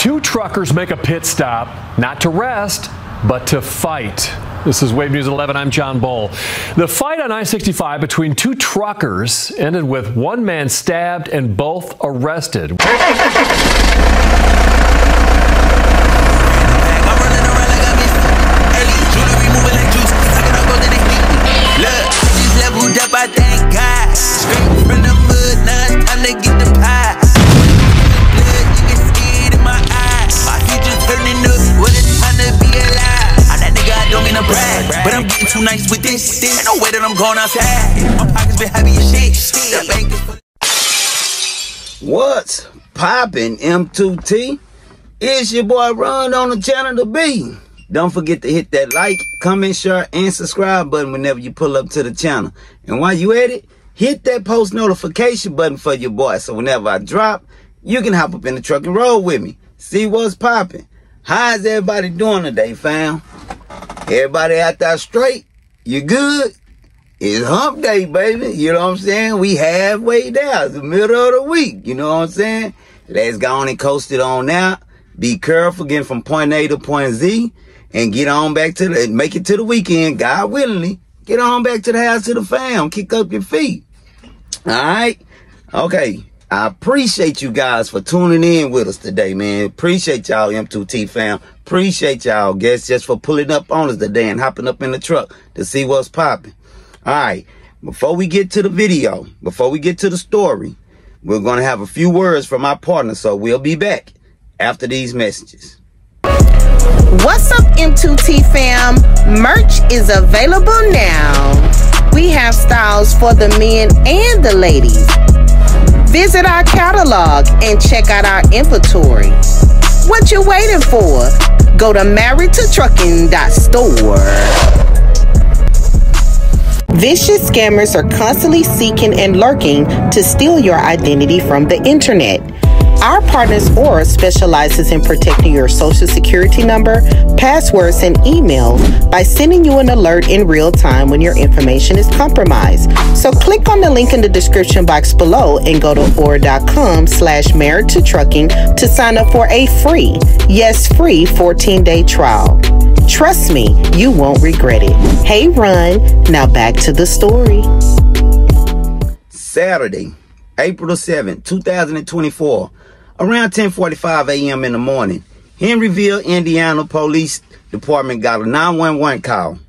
Two truckers make a pit stop, not to rest, but to fight. This is Wave News at 11. I'm John Bull. The fight on I-65 between two truckers ended with one man stabbed and both arrested. But I'm getting too nice with this. Ain't no way that I'm going outside. My pockets been heavy as shit. What's poppin', M2T? It's your boy Ron on the channel to be. Don't forget to hit that like, comment, share, and subscribe button whenever you pull up to the channel. And while you at it, hit that post notification button for your boy, so whenever I drop, you can hop up in the truck and roll with me. See what's poppin'. How's everybody doing today, fam? Everybody out there straight? You good? It's hump day, baby. You know what I'm saying? We halfway there. It's the middle of the week. You know what I'm saying? Let's go on and coast it on out. Be careful getting from point A to point Z. And get on back to make it to the weekend, God willingly. Get on back to the house to the fam. Kick up your feet. Alright? Okay. I appreciate you guys for tuning in with us today, man. Appreciate y'all, M2T fam. Appreciate y'all, guests, just for pulling up on us today and hopping up in the truck to see what's popping. All right, before we get to the video, before we get to the story, we're going to have a few words from our partner, so we'll be back after these messages. What's up, M2T fam? Merch is available now. We have styles for the men and the ladies. Visit our catalog and check out our inventory. What you waiting for? Go to marriedtotrucking.store. Vicious scammers are constantly seeking and lurking to steal your identity from the internet. Our partners Aura specializes in protecting your social security number, passwords, and emails by sending you an alert in real time when your information is compromised. So click on the link in the description box below and go to aura.com/marriedtotrucking to sign up for a free, yes, free 14-day trial. Trust me, you won't regret it. Hey, Ron, now back to the story. Saturday, April 7th, 2024. Around 10:45 a.m. in the morning, Henryville, Indiana Police Department got a 911 call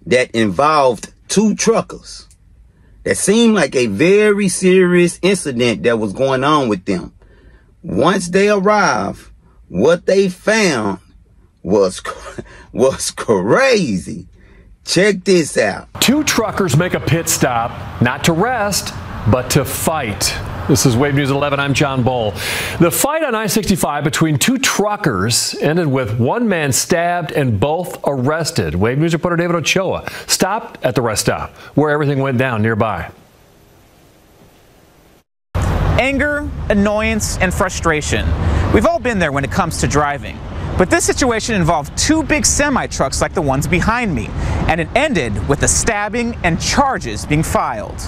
that involved two truckers. That seemed like a very serious incident that was going on with them. Once they arrived, what they found was crazy. Check this out. Two truckers make a pit stop, not to rest, but to fight. This is Wave News at 11. I'm John Bull. The fight on I-65 between two truckers ended with one man stabbed and both arrested. Wave News reporter David Ochoa stopped at the rest stop where everything went down nearby. Anger, annoyance, and frustration. We've all been there when it comes to driving. But this situation involved two big semi-trucks like the ones behind me, and it ended with a stabbing and charges being filed.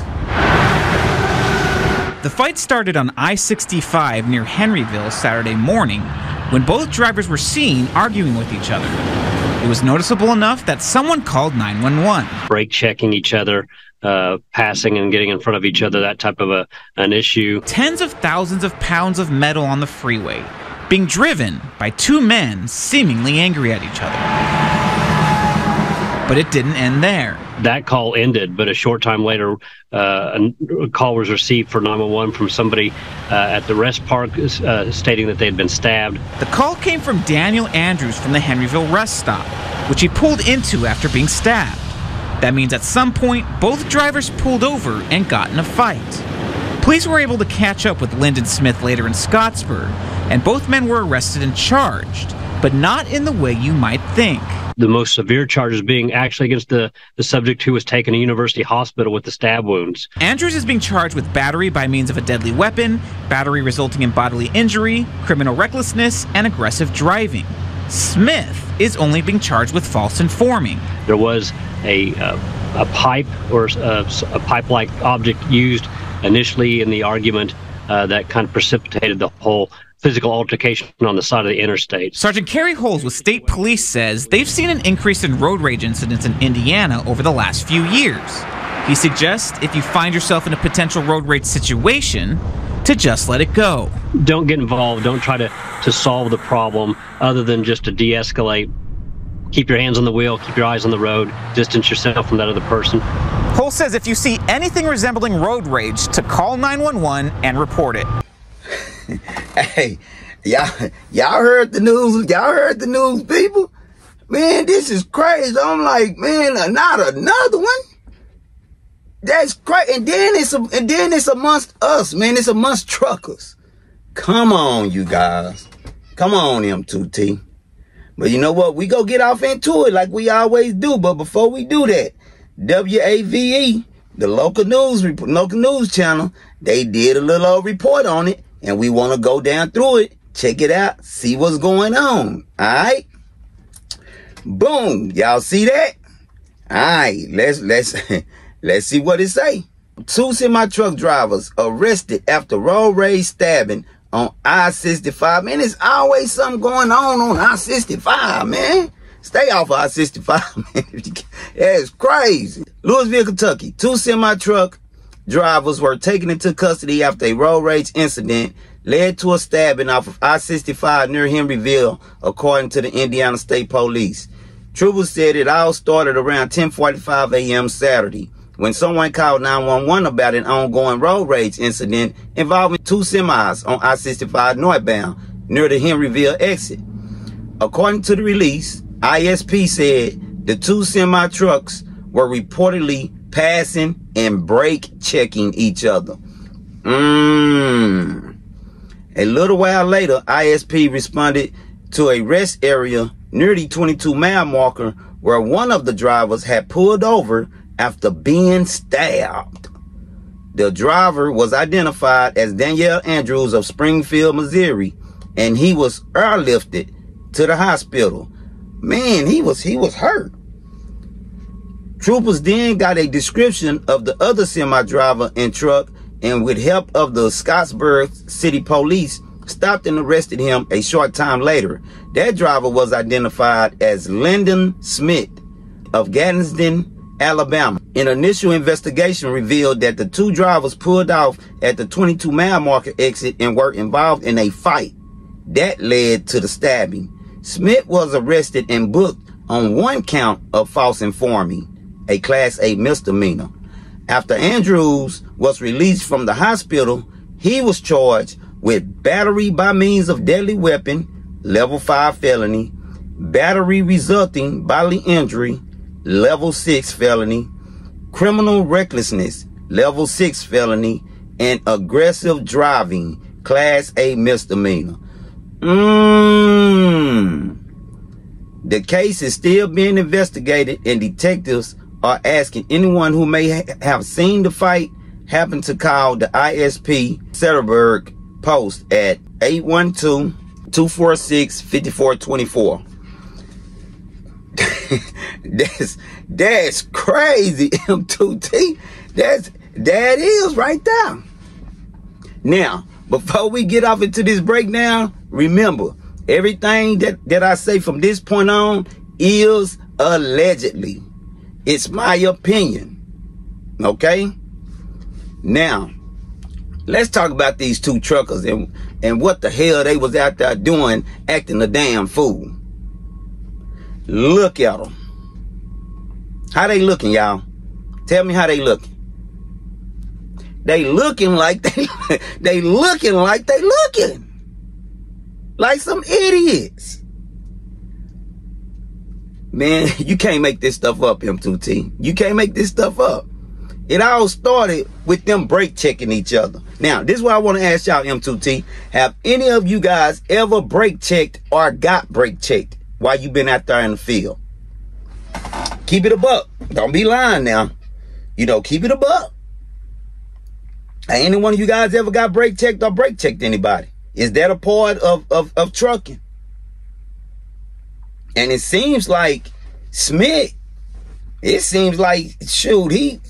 The fight started on I-65 near Henryville Saturday morning when both drivers were seen arguing with each other. It was noticeable enough that someone called 911. Brake checking each other, passing and getting in front of each other, that type of an issue. Tens of thousands of pounds of metal on the freeway, being driven by two men seemingly angry at each other. But it didn't end there. That call ended, but a short time later, a call was received for 911 from somebody at the rest park stating that they had been stabbed. The call came from Daniel Andrews from the Henryville rest stop, which he pulled into after being stabbed. That means at some point, both drivers pulled over and got in a fight. Police were able to catch up with Lyndon Smith later in Scottsburg, and both men were arrested and charged, but not in the way you might think. The most severe charges being actually against the subject who was taken to University Hospital with the stab wounds. Andrews is being charged with battery by means of a deadly weapon, battery resulting in bodily injury, criminal recklessness, and aggressive driving. Smith is only being charged with false informing. There was a pipe or a pipe-like object used initially in the argument that kind of precipitated the whole physical altercation on the side of the interstate. Sergeant Kerry Holes with State Police says they've seen an increase in road rage incidents in Indiana over the last few years. He suggests if you find yourself in a potential road rage situation, to just let it go. Don't get involved. Don't try to solve the problem other than just to de-escalate. Keep your hands on the wheel. Keep your eyes on the road. Distance yourself from that other person. Holes says if you see anything resembling road rage, to call 911 and report it. Hey, y'all heard the news? Y'all heard the news, people? Man, this is crazy. I'm like, man, not another one. That's crazy. And then it's amongst us, man. It's amongst truckers. Come on, you guys. Come on, M2T. But you know what? We go get off into it like we always do. But before we do that, WAVE, the local news channel, they did a little old report on it, and we want to go down through it, check it out, see what's going on. All right. Boom. Y'all see that? All right. Let's see what it say. 2 semi-truck drivers arrested after road rage stabbing on I-65. Man, there's always something going on I-65, man. Stay off of I-65, man. That's crazy. Louisville, Kentucky. 2 semi-truck drivers were taken into custody after a road rage incident led to a stabbing off of I-65 near Henryville, according to the Indiana State Police. Troopers said it all started around 10:45 a.m. Saturday, when someone called 911 about an ongoing road rage incident involving 2 semis on I-65 northbound near the Henryville exit. According to the release, ISP said the 2 semi-trucks were reportedly passing and brake checking each other. A little while later, ISP responded to a rest area near the 22-mile marker where one of the drivers had pulled over after being stabbed. The driver was identified as Danielle Andrews of Springfield, Missouri, and he was airlifted to the hospital. Man, he was hurt. Troopers then got a description of the other semi-driver and truck, and with help of the Scottsburg City Police, stopped and arrested him a short time later. That driver was identified as Lyndon Smith of Gadsden, Alabama. An initial investigation revealed that the 2 drivers pulled off at the 22-mile marker exit and were involved in a fight that led to the stabbing. Smith was arrested and booked on 1 count of false informing, a Class A misdemeanor. After Andrews was released from the hospital, he was charged with battery by means of deadly weapon, level 5 felony, battery resulting bodily injury, level 6 felony, criminal recklessness, level 6 felony, and aggressive driving, Class A misdemeanor. The case is still being investigated, and detectives are asking anyone who may have seen the fight happen to call the ISP Cedarburg Post at 812-246-5424. That's crazy, M2T. That is right there. Now, before we get off into this breakdown, remember, everything that I say from this point on is allegedly. It's my opinion. Okay? Now, let's talk about these 2 truckers and what the hell they was out there doing, acting a damn fool. Look at them. How they looking, y'all? Tell me how they looking. They looking like they looking like some idiots. Man, you can't make this stuff up, M2T. You can't make this stuff up. It all started with them brake checking each other. Now, this is what I want to ask y'all, M2T. Have any of you guys ever brake checked or got brake checked while you been out there in the field? Keep it a buck. Don't be lying now. You know, keep it a buck. Any one of you guys ever got brake checked or brake checked anybody? Is that a part of trucking? And it seems like Smith, it seems like, shoot, he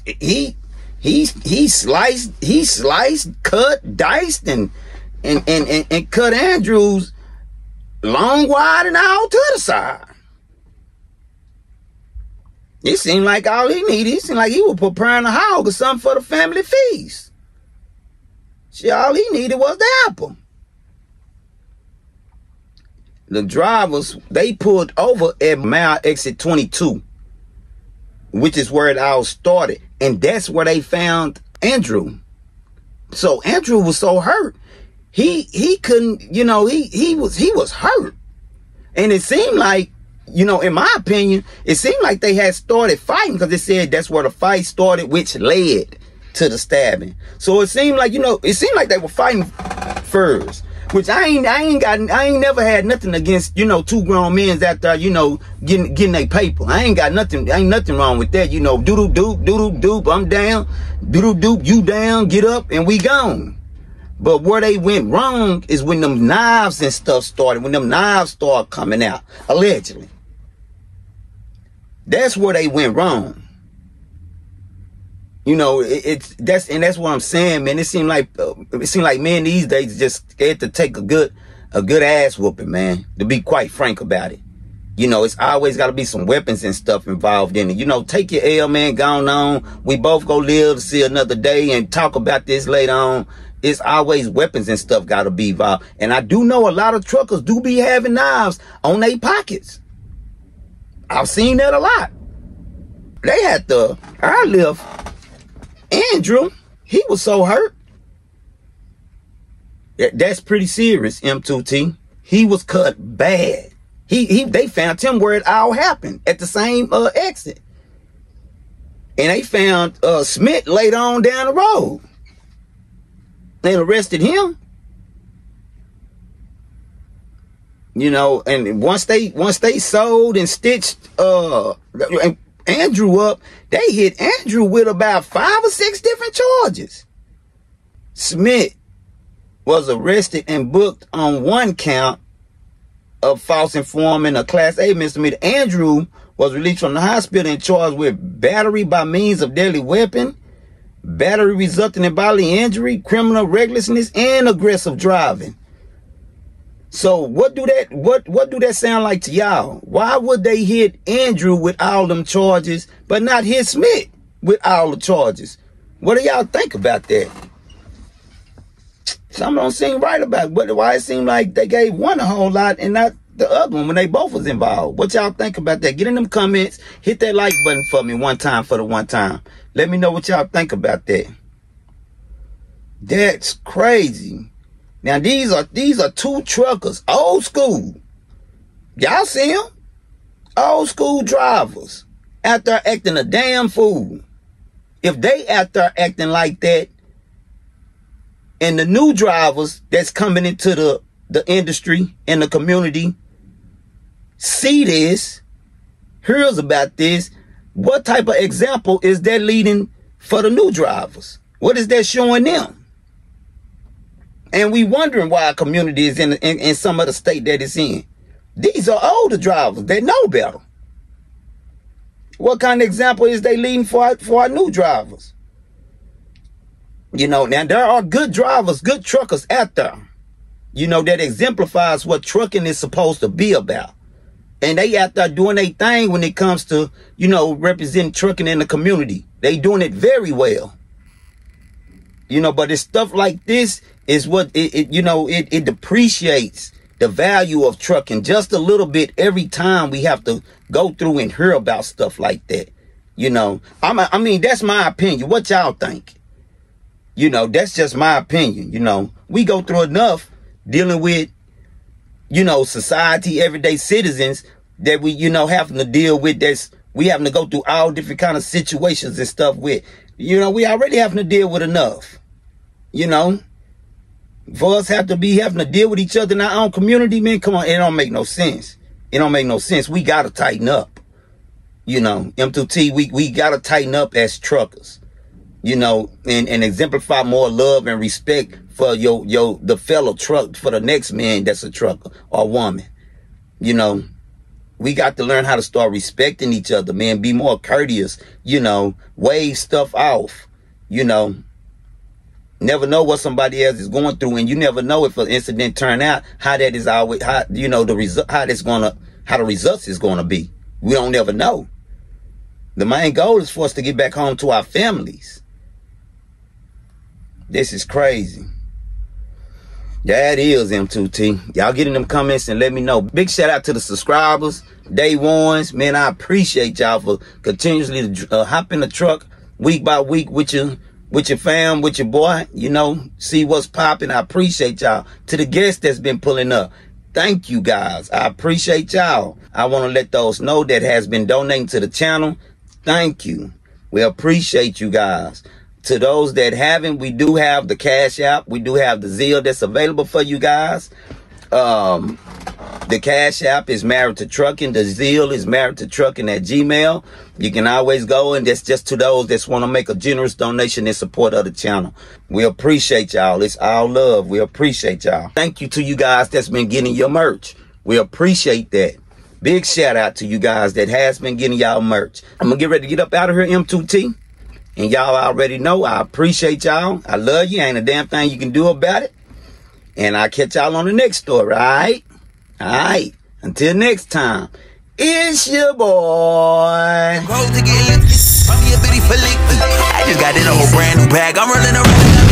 sliced, cut, diced, and and cut Andrews long, wide, and all to the side. It seemed like all he needed, it seemed like he was preparing a hog or something for the family feast. See, all he needed was the apple. The drivers, they pulled over at mile exit 22, which is where it all started. And that's where they found Andrew. So Andrew was so hurt. He couldn't, you know, he was hurt. And it seemed like, you know, in my opinion, it seemed like they had started fighting, because it said that's where the fight started, which led to the stabbing. So it seemed like, you know, it seemed like they were fighting first, which I ain't never had nothing against, you know, two grown men out there, you know, getting their paper. Ain't nothing wrong with that, you know. Doodle doop, I'm down. Doodle doop, you down, get up, and we gone. But where they went wrong is when them knives and stuff started, when them knives started coming out, allegedly. That's where they went wrong. You know, that's what I'm saying, man. It seemed like men these days just scared to take a good ass whooping, man. To be quite frank about it, you know, it's always got to be some weapons and stuff involved in it. You know, take your L, man. Gone on. We both go live to see another day and talk about this later on. It's always weapons and stuff got to be involved. And I do know a lot of truckers do be having knives on their pockets. I've seen that a lot. They had to airlift Andrew. He was so hurt. That's pretty serious, M2T. He was cut bad. They found him where it all happened, at the same exit. And they found Smith later on down the road. They arrested him. You know, and once they sold and stitched Andrew up, they hit Andrew with about 5 or 6 different charges. Smith was arrested and booked on 1 count of false informant, a Class A misdemeanor. Andrew was released from the hospital and charged with battery by means of deadly weapon, battery resulting in bodily injury, criminal recklessness, and aggressive driving. So what do that sound like to y'all? Why would they hit Andrew with all them charges, but not hit Smith with all the charges? What do y'all think about that? Something don't seem right about it. Why it seemed like they gave one a whole lot and not the other one when they both was involved? What y'all think about that? Get in them comments. Hit that like button for me one time for the one time. Let me know what y'all think about that. That's crazy. Now these are 2 truckers, old school. Y'all see them? Old school drivers out there acting a damn fool. If they out there acting like that, and the new drivers that's coming into the industry and the community see this, hears about this, what type of example is that leading for the new drivers? What is that showing them? And we wondering why a community is in some of the state that it's in. These are older drivers that know better. What kind of example is they leading for our new drivers? You know, now there are good drivers, good truckers out there, you know, that exemplifies what trucking is supposed to be about. And they out there doing their thing when it comes to, you know, representing trucking in the community. They doing it very well. You know, but it's stuff like this is what it depreciates the value of trucking just a little bit every time we have to go through and hear about stuff like that. You know, I mean, that's my opinion. What y'all think? You know, that's just my opinion. You know, we go through enough dealing with, you know, society, everyday citizens that we, you know, having to deal with. We having to go through all different kind of situations and stuff with. You know, we already having to deal with enough. You know, for us having to deal with each other in our own community, man, come on, it don't make no sense. It don't make no sense. We got to tighten up. You know, M2T, we got to tighten up as truckers. You know, and exemplify more love and respect for the fellow truck, for the next man that's a trucker or woman. You know, we got to learn how to start respecting each other, man. Be more courteous, you know, wave stuff off, you know. Never know what somebody else is going through, and you never know if an incident turn out how that is always, how you know the result, how the results is gonna be. We don't never know. The main goal is for us to get back home to our families. This is crazy. Yeah, it is, M2T. Y'all get in them comments and let me know. Big shout out to the subscribers, day ones. Man, I appreciate y'all for continuously hop in the truck week by week with your fam, with your boy. You know, see what's popping. I appreciate y'all. To the guests that's been pulling up, thank you guys. I appreciate y'all. I want to let those know that has been donating to the channel. Thank you. We appreciate you guys. To those that haven't, we do have the Cashapp. We do have the Zelle that's available for you guys. The Cashapp is Married to Trucking. The Zelle is Married to Trucking at Gmail. You can always go, and that's just to those that want to make a generous donation in support of the channel. We appreciate y'all. It's all love. We appreciate y'all. Thank you to you guys that's been getting your merch. We appreciate that. Big shout out to you guys that has been getting y'all merch. I'm going to get ready to get up out of here, M2T. And y'all already know I appreciate y'all. I love you. Ain't a damn thing you can do about it. And I'll catch y'all on the next story, all right? All right. Until next time, it's your boy. I just got in a whole brand new bag. I'm running around.